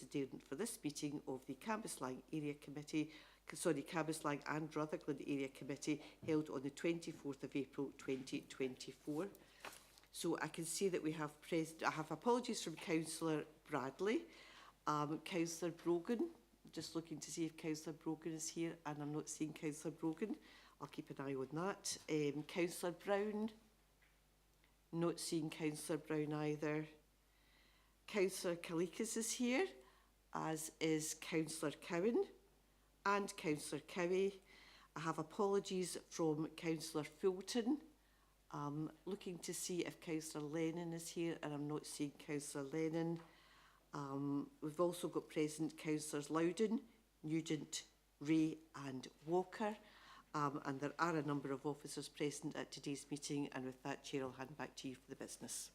adjourned for this meeting of the Cambuslang Area Committee, Cambuslang and Rutherglen Area Committee, held on the 24th of April 2024. So I can see that we have I have apologies from Councillor Bradley. Councillor Brogan, just looking to see if Councillor Brogan is here, and I'm not seeing Councillor Brogan. I'll keep an eye on that. Councillor Brown, not seeing Councillor Brown either. Councillor Kalikas is here, as is Councillor Cowan and Councillor Cowie. I have apologies from Councillor Fulton. Looking to see if Councillor Lennon is here, and I'm not seeing Councillor Lennon. We've also got present Councillors Loudon, Nugent, Ray and Walker. And there are a number of officers present at today's meeting, and with that, Chair, I'll hand back to you for the business.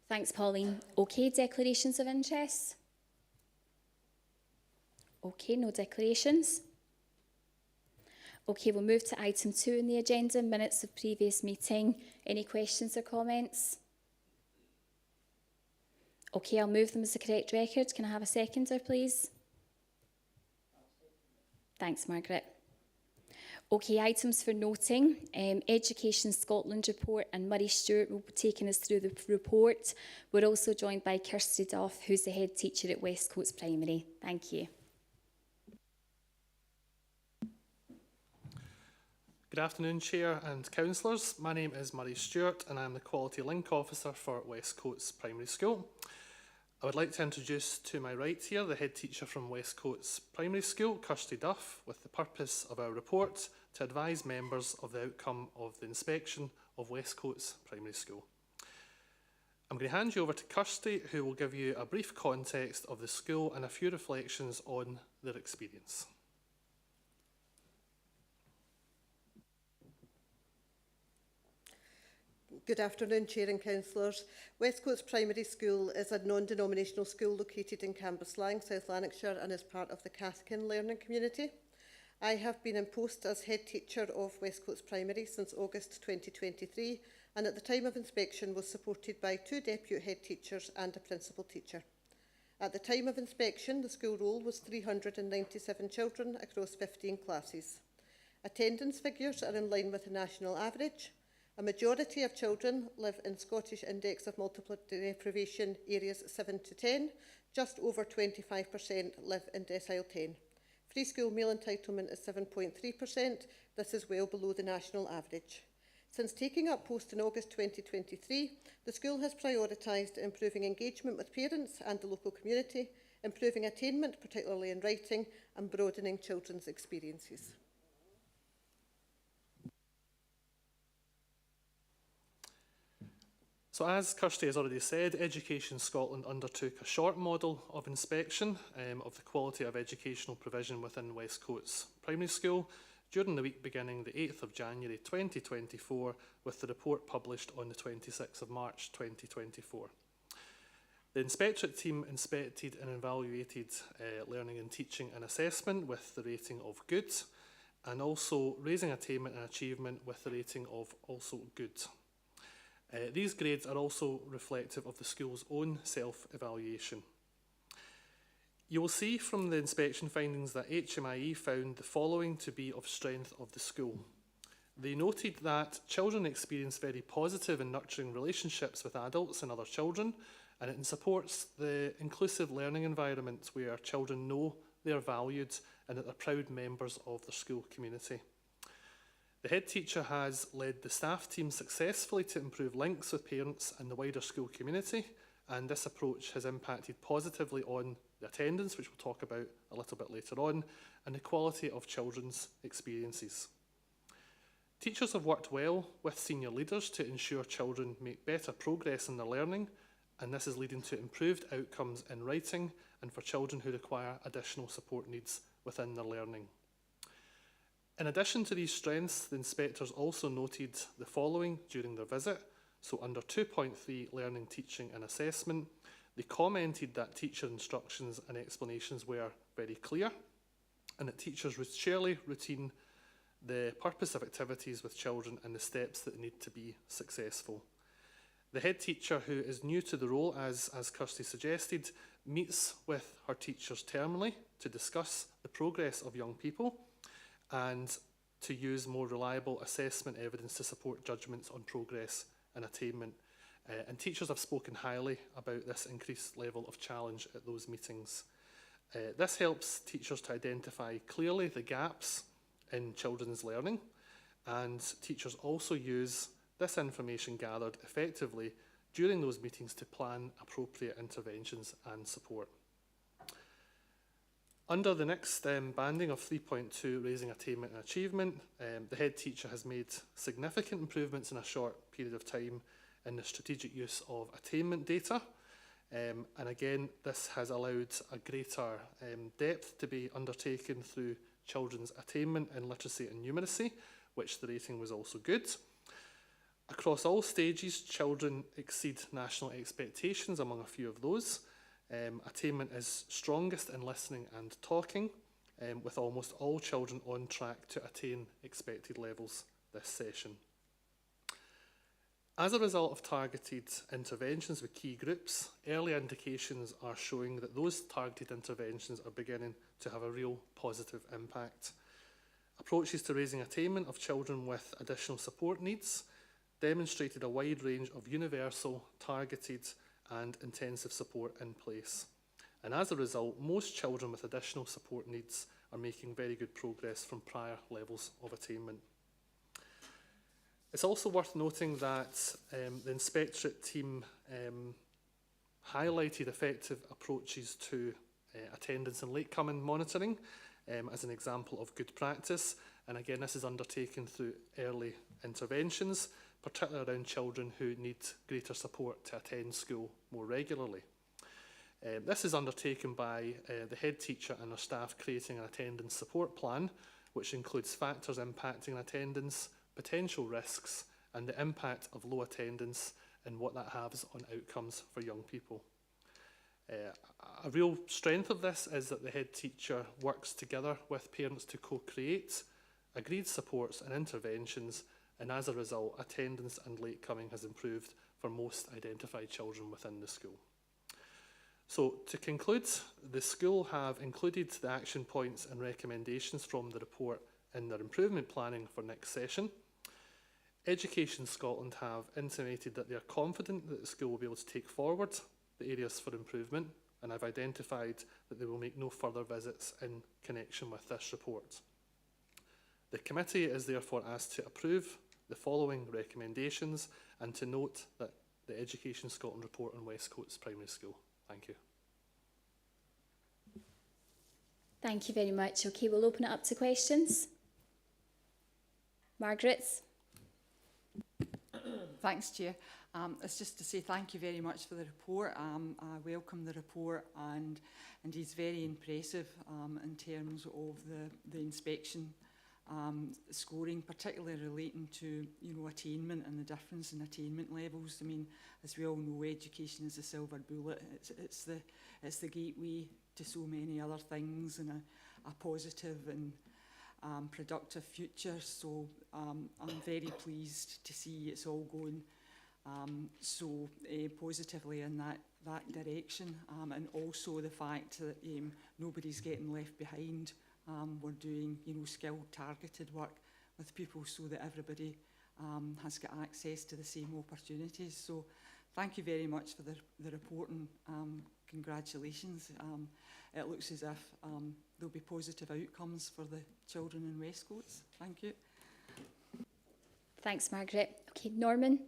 Thanks, Pauline. Okay, declarations of interest? Okay, no declarations. Okay, we'll move to item 2 in the agenda, minutes of previous meeting. Any questions or comments? Okay, I'll move them as the correct record. Can I have a seconder, please? Thanks, Margaret. Okay, items for noting. Education Scotland report, and Murray Stewart will be taking us through the report. We're also joined by Kirsty Duff, who's the head teacher at Westcoats Primary. Thank you. Good afternoon, Chair and Councillors. My name is Murray Stewart and I'm the Quality Link Officer for Westcoats Primary School. I would like to introduce to my right here the head teacher from Westcoats Primary School, Kirsty Duff, with the purpose of our report to advise members of the outcome of the inspection of Westcoats Primary School. I'm going to hand you over to Kirsty, who will give you a brief context of the school and a few reflections on their experience. Good afternoon, Chair and Councillors. Westcoats Primary School is a non-denominational school located in Cambuslang, South Lanarkshire, and is part of the Cathkin learning community. I have been in post as head teacher of Westcoats Primary since August 2023, and at the time of inspection was supported by 2 deputy head teachers and a principal teacher. At the time of inspection, the school roll was 397 children across 15 classes. Attendance figures are in line with the national average. A majority of children live in Scottish Index of Multiple Deprivation areas 7 to 10. Just over 25% live in decile 10. Free school meal entitlement is 7.3%. This is well below the national average. Since taking up post in August 2023, the school has prioritised improving engagement with parents and the local community, improving attainment, particularly in writing, and broadening children's experiences. So as Kirsty has already said, Education Scotland undertook a short model of inspection of the quality of educational provision within Westcoats Primary School during the week beginning the 8th of January 2024, with the report published on the 26th of March 2024. The inspectorate team inspected and evaluated learning and teaching and assessment with the rating of good, and also raising attainment and achievement with the rating of also good. These grades are also reflective of the school's own self-evaluation. You will see from the inspection findings that HMIE found the following to be of strength of the school. They noted that children experience very positive and nurturing relationships with adults and other children, and it supports the inclusive learning environment where children know they are valued and that they're proud members of their school community. The head teacher has led the staff team successfully to improve links with parents and the wider school community, and this approach has impacted positively on the attendance, which we'll talk about a little bit later on, and the quality of children's experiences. Teachers have worked well with senior leaders to ensure children make better progress in their learning, and this is leading to improved outcomes in writing and for children who require additional support needs within their learning. In addition to these strengths, the inspectors also noted the following during their visit. So under 2.3 learning, teaching and assessment, they commented that teacher instructions and explanations were very clear and that teachers would surely routine the purpose of activities with children and the steps that need to be successful. The head teacher, who is new to the role, as Kirsty suggested, meets with her teachers terminally to discuss the progress of young people and to use more reliable assessment evidence to support judgments on progress and attainment. And teachers have spoken highly about this increased level of challenge at those meetings. This helps teachers to identify clearly the gaps in children's learning, and teachers also use this information gathered effectively during those meetings to plan appropriate interventions and support. Under the next banding of 3.2, raising attainment and achievement, the head teacher has made significant improvements in a short period of time in the strategic use of attainment data. And again, this has allowed a greater depth to be undertaken through children's attainment in literacy and numeracy, which the rating was also good. Across all stages, children exceed national expectations among a few of those. Attainment is strongest in listening and talking, with almost all children on track to attain expected levels this session. As a result of targeted interventions with key groups, early indications are showing that those targeted interventions are beginning to have a real positive impact. Approaches to raising attainment of children with additional support needs demonstrated a wide range of universal, targeted and intensive support in place. And as a result, most children with additional support needs are making very good progress from prior levels of attainment. It's also worth noting that the inspectorate team highlighted effective approaches to attendance and late coming monitoring as an example of good practice. And again, this is undertaken through early interventions, particularly around children who need greater support to attend school more regularly. This is undertaken by the head teacher and her staff creating an attendance support plan, which includes factors impacting attendance, potential risks, and the impact of low attendance and what that has on outcomes for young people. A real strength of this is that the head teacher works together with parents to co-create agreed supports and interventions, and as a result, attendance and late coming has improved for most identified children within the school. So to conclude, the school have included the action points and recommendations from the report in their improvement planning for next session. Education Scotland have intimated that they are confident that the school will be able to take forward the areas for improvement, and I've identified that they will make no further visits in connection with this report. The committee is therefore asked to approve the following recommendations and to note that the Education Scotland report on Westcoats Primary School. Thank you. Thank you very much. Okay, we'll open it up to questions. Margaret? Thanks, Chair. It's just to say thank you very much for the report. I welcome the report, and it's very impressive in terms of the inspection scoring, particularly relating to attainment and the difference in attainment levels. I mean, as we all know, education is a silver bullet. It's the gateway to so many other things and a positive and productive future. So I'm very pleased to see it's all going so positively in that direction, and also the fact that nobody's getting left behind. We're doing skilled targeted work with people so that everybody has got access to the same opportunities. So thank you very much for the report, and congratulations. It looks as if there'll be positive outcomes for the children in Westcoats. Thank you. Thanks, Margaret. Okay, Norman?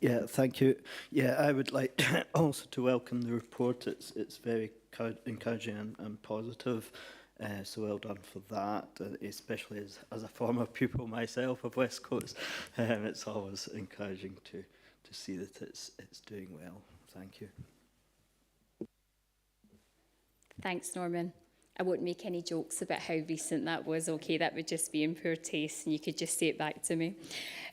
Yeah, thank you. Yeah, I would like also to welcome the report. It's very encouraging and positive. So well done for that, especially as a former pupil myself of Westcoats. It's always encouraging to see that it's doing well. Thank you. Thanks, Norman. I won't make any jokes about how recent that was, okay? That would just be in poor taste, and you could just say it back to me.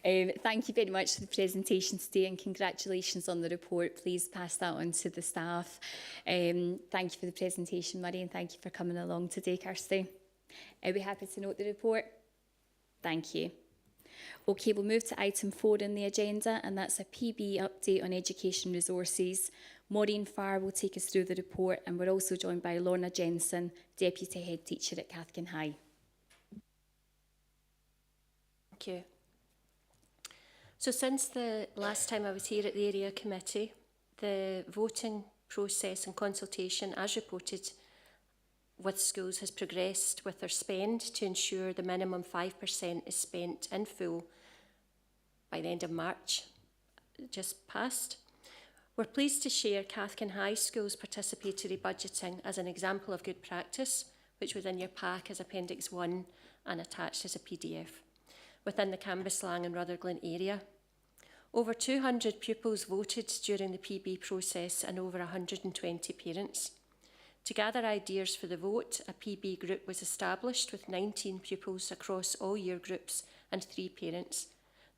Thank you very much for the presentation today, and congratulations on the report. Please pass that on to the staff. Thank you for the presentation, Murray, and thank you for coming along today, Kirsty. Are we happy to note the report? Thank you. Okay, we'll move to item 4 in the agenda, and that's a PB update on education resources. Maureen Farr will take us through the report, and we're also joined by Lorna Jensen, Deputy Head Teacher at Cathkin High. Thank you. So since the last time I was here at the Area Committee, the voting process and consultation, as reported with schools, has progressed with their spend to ensure the minimum 5% is spent in full by the end of March, just passed. We're pleased to share Cathkin High School's participatory budgeting as an example of good practice, which was in your pack as Appendix 1 and attached as a PDF, within the Cambuslang and Rutherglen area. Over 200 pupils voted during the PB process and over 120 parents. To gather ideas for the vote, a PB group was established with 19 pupils across all year groups and 3 parents.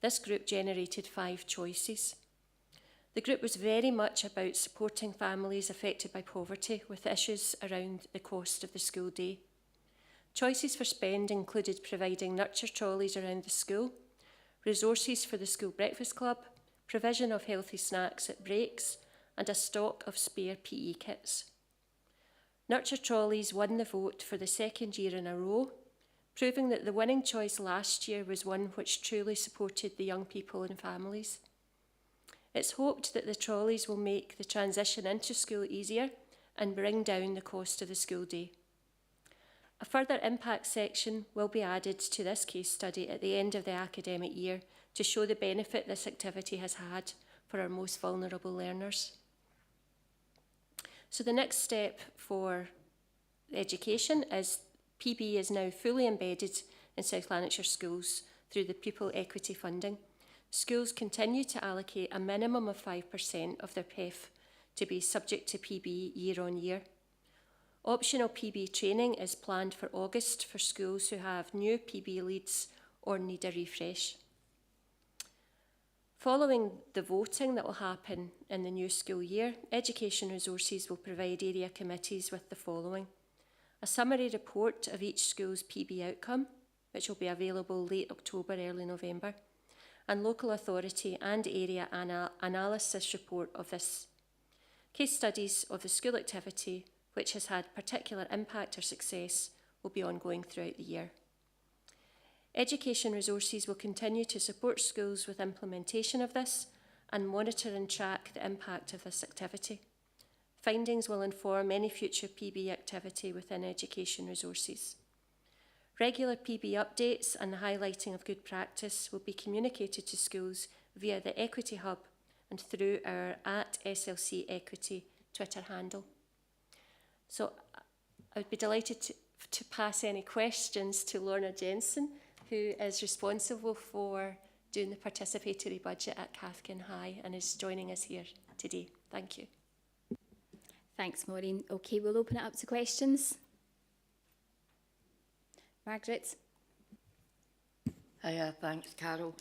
This group generated 5 choices. The group was very much about supporting families affected by poverty with issues around the cost of the school day. Choices for spend included providing nurture trolleys around the school, resources for the school breakfast club, provision of healthy snacks at breaks, and a stock of spare PE kits. Nurture trolleys won the vote for the 2nd year in a row, proving that the winning choice last year was one which truly supported the young people and families. It's hoped that the trolleys will make the transition into school easier and bring down the cost of the school day. A further impact section will be added to this case study at the end of the academic year to show the benefit this activity has had for our most vulnerable learners. So the next step for education is PB is now fully embedded in South Lanarkshire schools through the pupil equity funding. Schools continue to allocate a minimum of 5% of their PEF to be subject to PB year on year. Optional PB training is planned for August for schools who have new PB leads or need a refresh. Following the voting that will happen in the new school year, Education Resources will provide area committees with the following: a summary report of each school's PB outcome, which will be available late October, early November, and local authority and area analysis report of this. Case studies of the school activity which has had particular impact or success will be ongoing throughout the year. Education Resources will continue to support schools with implementation of this and monitor and track the impact of this activity. Findings will inform any future PB activity within Education Resources. Regular PB updates and the highlighting of good practice will be communicated to schools via the Equity Hub and through our @SLC Equity Twitter handle. So I would be delighted to pass any questions to Lorna Jensen, who is responsible for doing the participatory budget at Cathkin High and is joining us here today. Thank you. Thanks, Maureen. Okay, we'll open it up to questions. Margaret? Hiya, thanks, Carol.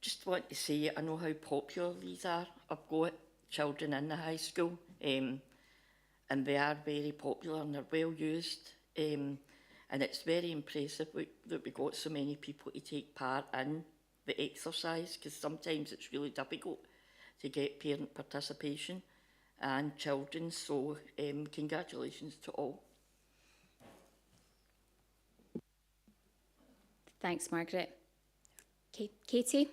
Just want to say I know how popular these are. I've got children in the high school, and they are very popular and they're well used. And it's very impressive that we got so many people to take part in the exercise, because sometimes it's really difficult to get parent participation and children. So congratulations to all. Thanks, Margaret. Okay, Katie?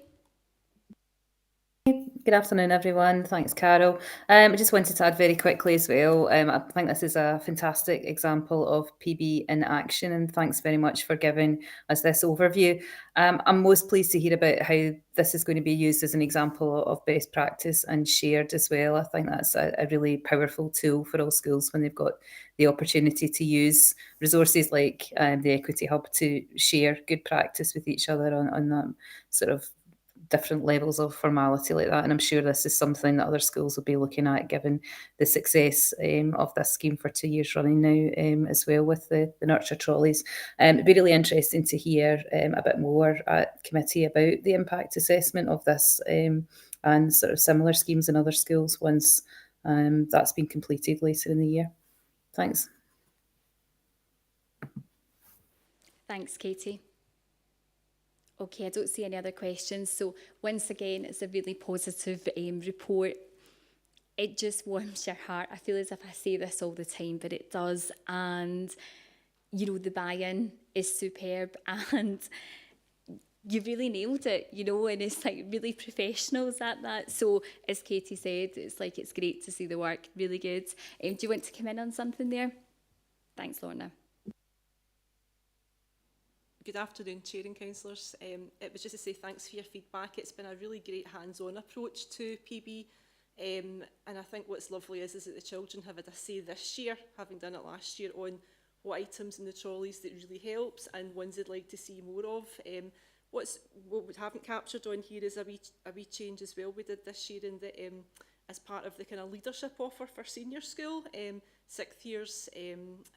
Good afternoon, everyone. Thanks, Carol. I just wanted to add very quickly as well, I think this is a fantastic example of PB in action, and thanks very much for giving us this overview. I'm most pleased to hear about how this is going to be used as an example of best practice and shared as well. I think that's a really powerful tool for all schools when they've got the opportunity to use resources like the Equity Hub to share good practice with each other on that sort of different levels of formality like that. And I'm sure this is something that other schools will be looking at, given the success of this scheme for 2 years running now as well with the nurture trolleys. It'd be really interesting to hear a bit more at committee about the impact assessment of this and sort of similar schemes in other schools once that's been completed later in the year. Thanks. Thanks, Katie. Okay, I don't see any other questions. So once again, it's a really positive report. It just warms your heart. I feel as if I say this all the time, but it does. And, you know, the buy-in is superb and you really nailed it, you know, and it's like really professionals at that. So as Katie said, it's like it's great to see the work, really good. Do you want to come in on something there? Thanks, Lorna. Good afternoon, Chair and Councillors. It was just to say thanks for your feedback. It's been a really great hands-on approach to PB. And I think what's lovely is that the children have had a say this year, having done it last year, on what items in the trolleys that really helps and ones they'd like to see more of. What we haven't captured on here is a wee change as well we did this year in the, as part of the kind of leadership offer for senior school. Sixth years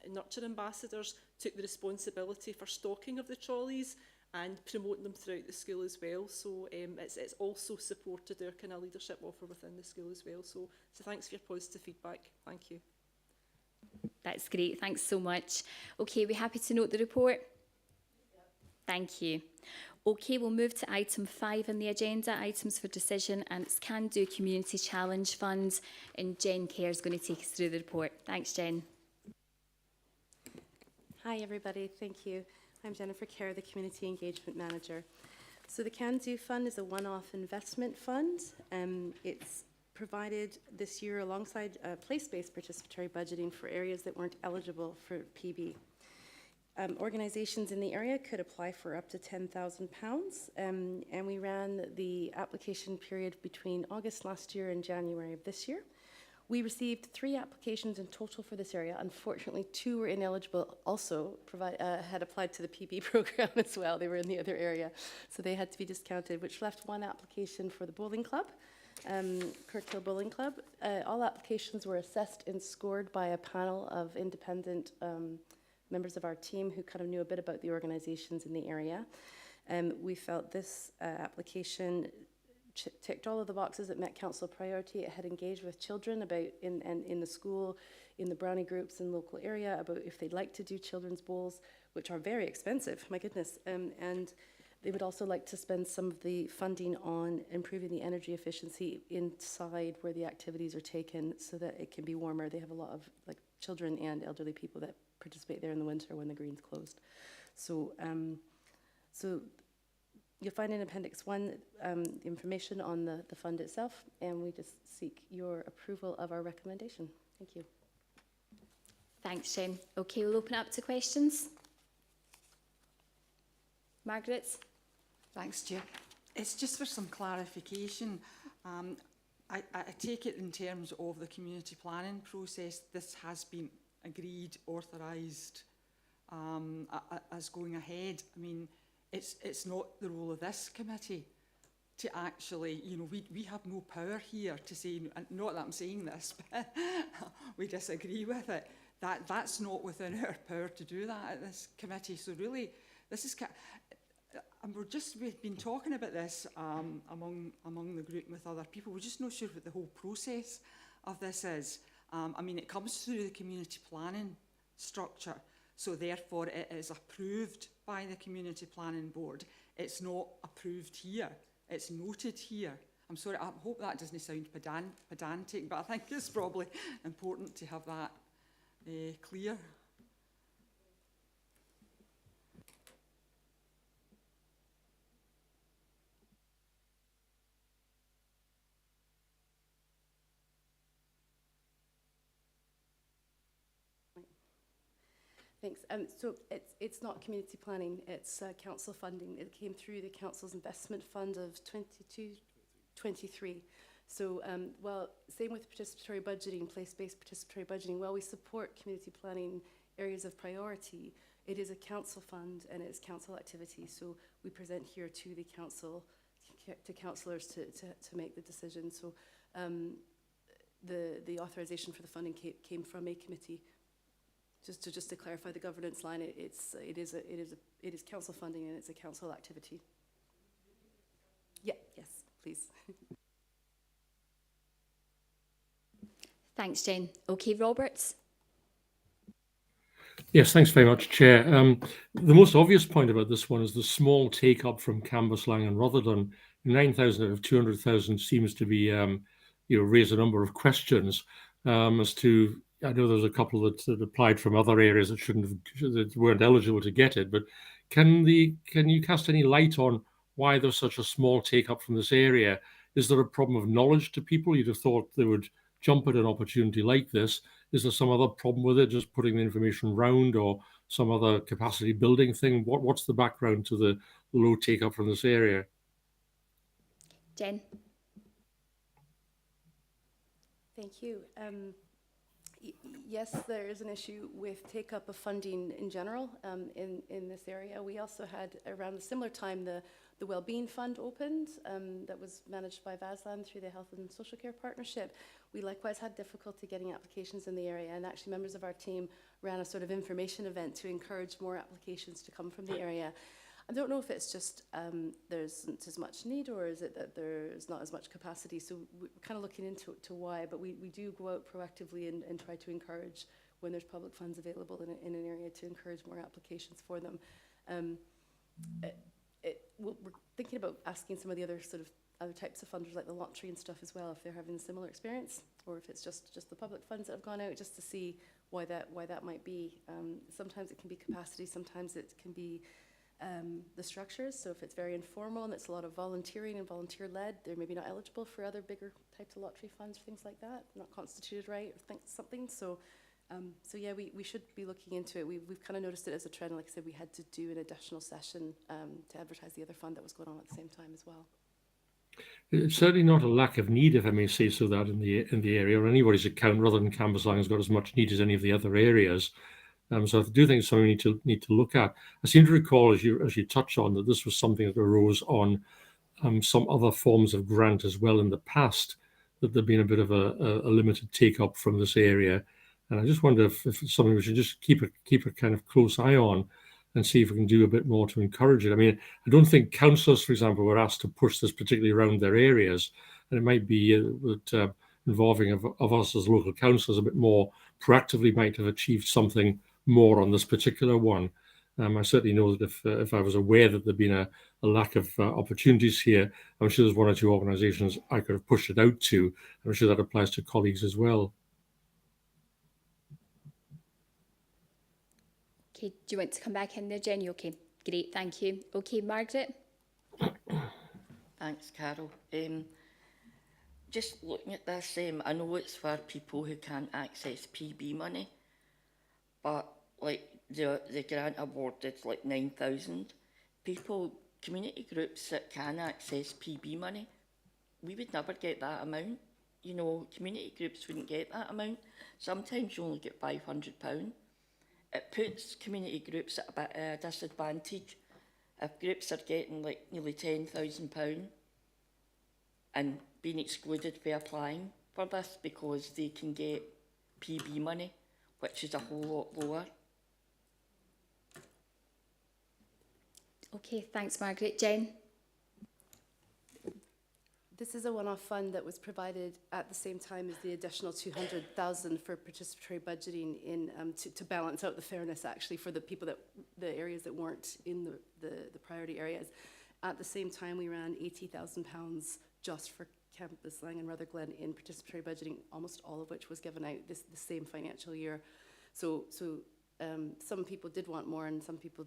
nurture ambassadors took the responsibility for stocking of the trolleys and promoting them throughout the school as well. So it's also supported our kind of leadership offer within the school as well. So thanks for your positive feedback. Thank you. That's great. Thanks so much. Okay, we're happy to note the report? Thank you. Okay, we'll move to item 5 on the agenda, items for decision, and it's Can Do Community Challenge Fund, and Jen Kerr is going to take us through the report. Thanks, Jen. Hi, everybody. Thank you. I'm Jennifer Kerr, the Community Engagement Manager. So the Can Do Fund is a one-off investment fund. It's provided this year alongside place-based participatory budgeting for areas that weren't eligible for PB. Organisations in the area could apply for up to £10,000, and we ran the application period between August last year and January of this year. We received 3 applications in total for this area. Unfortunately, 2 were ineligible, also had applied to the PB programme as well. They were in the other area, so they had to be discounted, which left 1 application for the bowling club, Kirkhill Bowling Club. All applications were assessed and scored by a panel of independent members of our team who kind of knew a bit about the organisations in the area. We felt this application ticked all of the boxes. It met council priority. It had engaged with children about in the school, in the brownie groups in the local area about if they'd like to do children's bowls, which are very expensive, my goodness. And they would also like to spend some of the funding on improving the energy efficiency inside where the activities are taken so that it can be warmer. They have a lot of like children and elderly people that participate there in the winter when the green's closed. So you'll find in Appendix 1 the information on the fund itself, and we just seek your approval of our recommendation. Thank you. Thanks, Jen. Okay, we'll open up to questions. Margaret? Thanks, Chair. It's just for some clarification. I take it in terms of the community planning process, this has been agreed, authorised as going ahead. I mean, it's not the role of this committee to actually, you know, we have no power here to say, not that I'm saying this, but we disagree with it. That's not within our power to do that at this committee. So really, this is, and we've been talking about this among the group with other people. We're just not sure what the whole process of this is. I mean, it comes through the community planning structure, so therefore it is approved by the Community Planning Board. It's not approved here, it's noted here. I'm sorry, I hope that doesn't sound pedantic, but I think it's probably important to have that clear. Thanks. So it's not community planning, it's council funding. It came through the council's investment fund of 22-23. So, well, same with participatory budgeting, place-based participatory budgeting. While we support community planning areas of priority, it is a council fund and it's council activity. So we present here to the council, to councillors to make the decision. So the authorisation for the funding came from a committee. Just to clarify the governance line, it is council funding and it's a council activity. Yeah, yes, please. Thanks, Jen. Okay, Roberts. Yes, thanks very much, Chair. The most obvious point about this one is the small take-up from Cambuslang and Rutherglen. 9,000 out of 200,000 seems to be, raise a number of questions as to. I know there's a couple that applied from other areas that weren't eligible to get it, but can you cast any light on why there's such a small take-up from this area? Is there a problem of knowledge to people? You'd have thought they would jump at an opportunity like this. Is there some other problem with it, just putting the information round, or some other capacity building thing? What's the background to the low take-up from this area? Jen? Thank you. Yes, there is an issue with take-up of funding in general in this area. We also had, around a similar time, the Wellbeing Fund opened that was managed by VASLAN through the Health and Social Care Partnership. We likewise had difficulty getting applications in the area, and actually members of our team ran a sort of information event to encourage more applications to come from the area. I don't know if it's just there isn't as much need, or is it that there's not as much capacity. So we're kind of looking into why, but we do go out proactively and try to encourage when there's public funds available in an area to encourage more applications for them. We're thinking about asking some of the other other types of funders like the lottery and stuff as well, if they're having a similar experience, or if it's just the public funds that have gone out, just to see why that might be. Sometimes it can be capacity, sometimes it can be the structures. So if it's very informal and it's a lot of volunteering and volunteer-led, they're maybe not eligible for other bigger types of lottery funds, things like that, not constituted right, or something. So yeah, we should be looking into it. We've kind of noticed it as a trend. Like I said, we had to do an additional session to advertise the other fund that was going on at the same time as well. It's certainly not a lack of need, if I may say so, that in the area, or anybody's account, rather than Cambuslang has got as much need as any of the other areas. So I do think it's something we need to look at. I seem to recall, as you touch on, that this was something that arose on some other forms of grant as well in the past, that there'd been a bit of a limited take-up from this area. And I just wonder if it's something we should just keep a kind of close eye on and see if we can do a bit more to encourage it. I mean, I don't think councillors, for example, were asked to push this particularly around their areas. And it might be that involving of us as local councillors a bit more proactively might have achieved something more on this particular one. I certainly know that if I was aware that there'd been a lack of opportunities here, I'm sure there's one or two organisations I could have pushed it out to. I'm sure that applies to colleagues as well. Okay, do you want to come back in there, Jenny? Okay, great, thank you. Okay, Margaret? Thanks, Carol. Just looking at this, I know it's for people who can't access PB money, but like the grant awarded like 9,000 people, community groups that can access PB money, we would never get that amount. You know, community groups wouldn't get that amount. Sometimes you only get £500. It puts community groups at a bit of a disadvantage. If groups are getting like nearly £10,000 and being excluded for applying for this because they can get PB money, which is a whole lot lower. Okay, thanks, Margaret. Jen? This is a one-off fund that was provided at the same time as the additional 200,000 for participatory budgeting in to balance out the fairness, actually, for the people the areas that weren't in the priority areas. At the same time, we ran £80,000 just for Cambuslang and Rutherglen in participatory budgeting, almost all of which was given out the same financial year. So some people did want more, and some people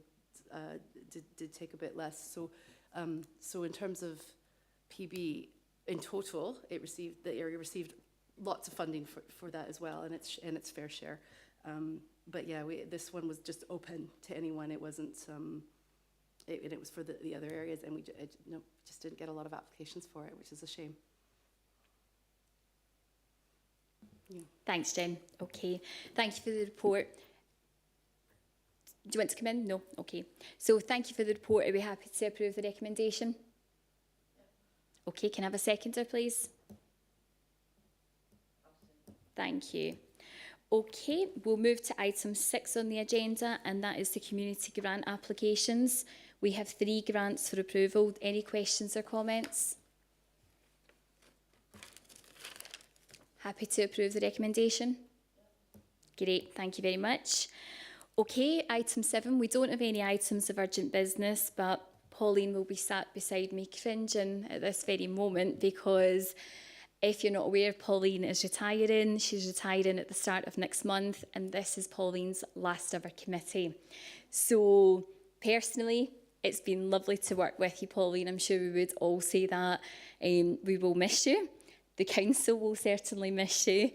did take a bit less. So in terms of PB, in total, the area received lots of funding for that as well, and its fair share. But yeah, this one was just open to anyone. It wasn't, it was for the other areas, and we just didn't get a lot of applications for it, which is a shame. Yeah. Thanks, Jen. Okay, thank you for the report. Do you want to come in? No? Okay. So thank you for the report. Are we happy to approve the recommendation? Okay, can I have a seconder, please? Thank you. Okay, we'll move to item 6 on the agenda, and that is the community grant applications. We have 3 grants for approval. Any questions or comments? Happy to approve the recommendation? Great, thank you very much. Okay, item 7. We don't have any items of urgent business, but Pauline will be sat beside me cringing at this very moment because if you're not aware, Pauline is retiring. She's retiring at the start of next month, and this is Pauline's last ever committee. So personally, it's been lovely to work with you, Pauline. I'm sure we would all say that. We will miss you. The council will certainly miss you.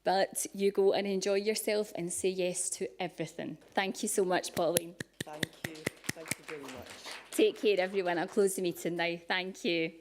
But you go and enjoy yourself and say yes to everything. Thank you so much, Pauline. Thank you. Thank you very much. Take care, everyone. I'll close the meeting now. Thank you.